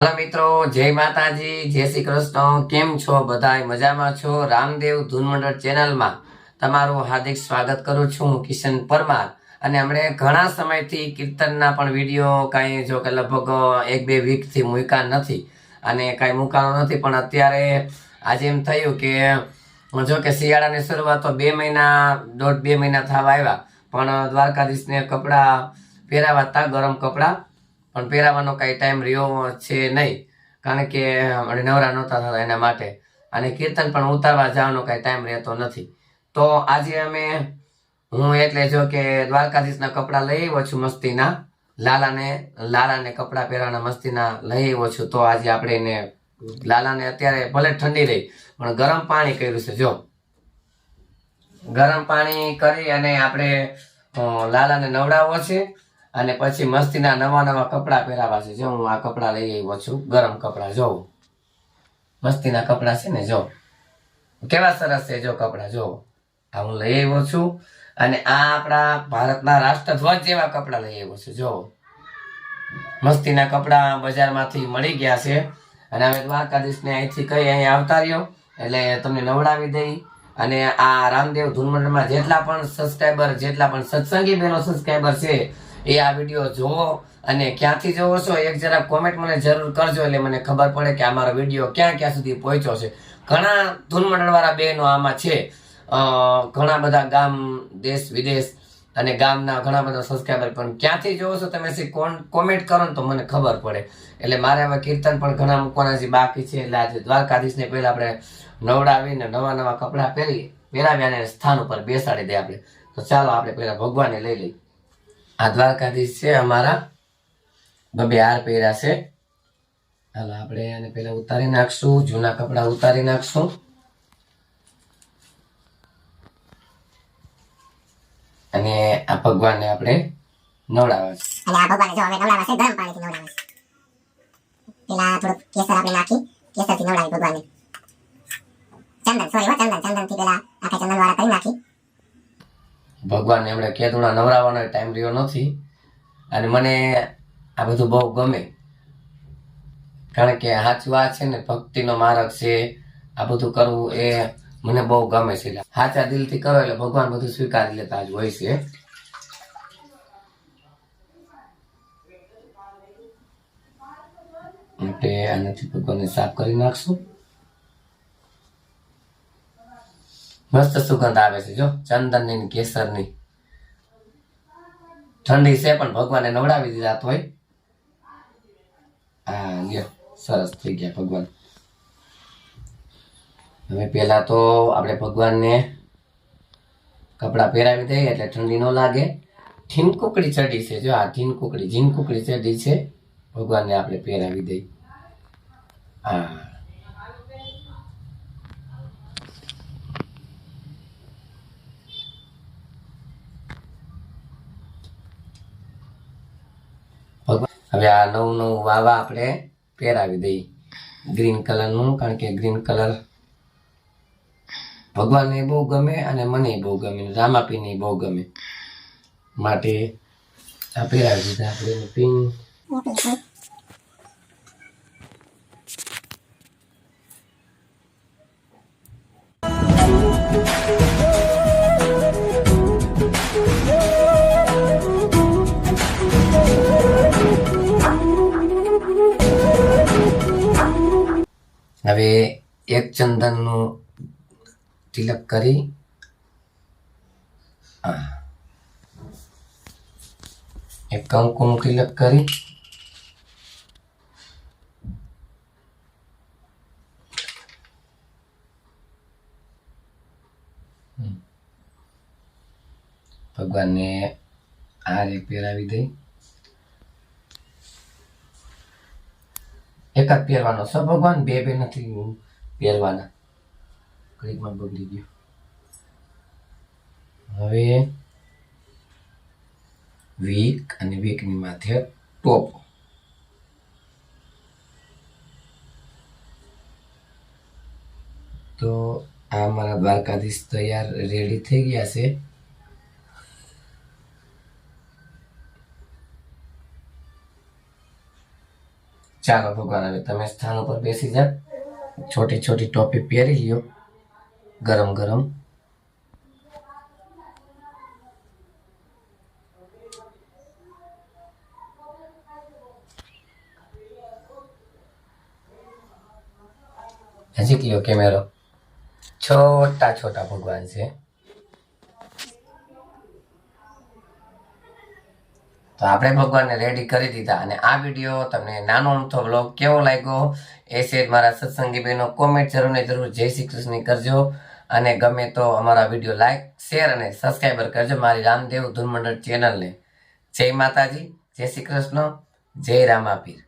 Hello મિત્રો, જય માતાજી, જય શ્રી કૃષ્ણ. કેમ છો બધા? મજામાં છો? રામદેવ ધૂન મંડળ ચેનલમાં તમારું હાર્દિક સ્વાગત કરું છું. હું કિશન પરમાર. અને હમણે ઘણા સમયથી કીર્તનના પણ વિડીયો કાંઈ જો કે લગભગ 1-2 વીકથી મૂક્યા નથી અને કાંઈ મૂકવાનો નથી. પણ અત્યારે આજે એમ થયું કે જો કે શિયાળાની શરૂઆત તો 2 મહિના 1.5-2 મહિના થવા આવ્યા, પણ દ્વારકાધીશને કપડાં પહેરાવા હતા, ગરમ કપડાં પણ પહેરાવાનો કાંઈ ટાઈમ રહ્યો છે નહીં, કારણ કે નવરા નહોતા થતા એના માટે. અને કીર્તન પણ ઉતારવા જવાનો કાંઈ ટાઈમ રહેતો નથી. તો આજે હું એટલે જો કે દ્વારકાધીશના કપડાં લઈ આવ્યો છું, મસ્તીના લાલાને કપડાં પહેરવાના મસ્તીના લઈ આવ્યો છું. તો આજે આપણે એને લાલાને અત્યારે ભલે ઠંડી રહી પણ ગરમ પાણી કર્યું છે. જો ગરમ પાણી કરી અને આપણે લાલાને નવડાવવો છે અને પછી મસ્તીના નવા કપડાં પહેરાવા છે. જો હું આ કપડાં લઈ આવ્યો છું, ગરમ કપડાં. જો મસ્તીના કપડાં છે ને, જો કેવા સરસ છે. જો કપડાં જો આ હું લઈ આવ્યો છું અને આ આપણા ભારતના રાષ્ટ્રધ્વજ જેવા કપડાં લઈ આવ્યો છું. જો મસ્તીના કપડાં બજારમાંથી મળી ગયા છે અને હવે દ્વારકાધીશને અહીંથી કઈ અહીં આવતા રહ્યો એટલે તમને નવડાવી દઈ. અને આ રામદેવ ધૂન મંડળમાં જેટલા પણ સબસ્ક્રાઈબર, જેટલા પણ સત્સંગી બહેનો સબસ્ક્રાઈબર છે એ આ વિડીયો જોવો અને ક્યાંથી જોવો છો એક જરા કોમેન્ટ મને જરૂર કરજો, એટલે મને ખબર પડે કે અમારો વિડીયો ક્યાં ક્યાં સુધી પહોંચ્યો છે. ઘણા ધૂન મંડળ વાળા બહેનો આમાં છે, ઘણા બધા ગામ, દેશ વિદેશ અને ગામના ઘણા બધા સબસ્ક્રાઈબર. પણ ક્યાંથી જોવો છો તમે કોમેન્ટ કરો ને તો મને ખબર પડે. એટલે મારે હવે કીર્તન પણ ઘણા મૂકવાના છે બાકી છે. એટલે આજે દ્વારકાધીશને પહેલા આપણે નવડાવીને નવા કપડાં પહેરાવી અને સ્થાન ઉપર બેસાડી દે આપણે. તો ચાલો આપણે પહેલા ભગવાનને લઈ લઈએ. આ દ્વારકાધીશ છે અમારા, બબે હાર પહેર્યા છે. હાલો આપણે એને પહેલા ઉતારી નાખશું, જૂના કપડા ઉતારી નાખશું. અને આ ભગવાનને આપણે નવડાવવા છે. અને આ ભગવાનને જો હવે નવડાવવા છે, ગરમ પાણીથી નવડાવવા છે. પેલા થોડુંક કેસર આપણે નાખી, કેસરથી નવડાવી ભગવાનને. ચંદન થી પેલા આખા ચંદન વાળા કરી નાખી. ભગવાનને એમણે કેદુણા નવડાવવાનો ટાઈમ રહ્યો નથી. અને મને આ બધું બહુ ગમે, કારણ કે સાચું વાત છે ને, ભક્તિનો માર્ગ છે. આ બધું કરવું એ મને બહુ ગમે છે. સાચા દિલથી કરો એટલે ભગવાન બધું સ્વીકારી લેતા જ હોય છે. એટલે આનાથી ભગવાનને સાફ કરી નાખશું. મસ્ત સુગંધ આવે છે જો ચંદનની, કેસરની. ઠંડી છે પણ ભગવાનને નવડાવી દીધા તોય આ લ્યો સરસ થઈ ગયા ભગવાન. હવે પેલા તો આપણે ભગવાનને કપડા પહેરાવી દઈએ એટલે ઠંડી ન લાગે. ઠીનકુકડી ચડી છે, જો આ ઝીનકુકડી ચડી છે. ભગવાનને આપણે પહેરાવી દઈએ. હા હવે આ નવું વાવા આપણે પહેરાવી દઈએ, ગ્રીન કલરનું. કારણ કે ગ્રીન કલર ભગવાનને બહુ ગમે અને મને બહુ ગમે, રામાપીને બહુ ગમે, માટે આ પહેરાવી દીધા આપણે. પિંક હવે એક ચંદનનું તિલક કરી, એક કંકુનું તિલક કરી, ભગવાનને આ રે પહેરાવી દઈ. એક જ પહેરવાનો છે ભગવાન, બે નથી પહેરવાના. ઘડીકમાં બગડી ગયો. હવે વીક અને વીકની માથે ટોપ. તો આ મારા દ્વારકાધીશ તૈયાર રેડી થઈ ગયા છે. ચાલો ભગવાન, હવે તમે સ્થાન ઉપર બેસી જા. છોટી છોટી ટોપી પહેરી લ્યો, ગરમ ગરમ. નજીક લ્યો કેમેરો. છોટા છોટા ભગવાન છે. તો આપણે ભગવાનને રેડી કરી દીધા. અને આ વિડીયો તમને નાનો અમથો વ્લોગ કેવો લાગ્યો એ છે મારા સત્સંગી બહેનો કોમેન્ટ જરૂર ને જરૂર જય શ્રી કૃષ્ણ કરજો. અને ગમે તો અમારા વિડીયો લાઈક, શેર અને સબસ્ક્રાઈબર કરજો મારી રામદેવ ધૂન મંડળ ચેનલને. જય માતાજી, જય શ્રી કૃષ્ણ, જય રામાપીર.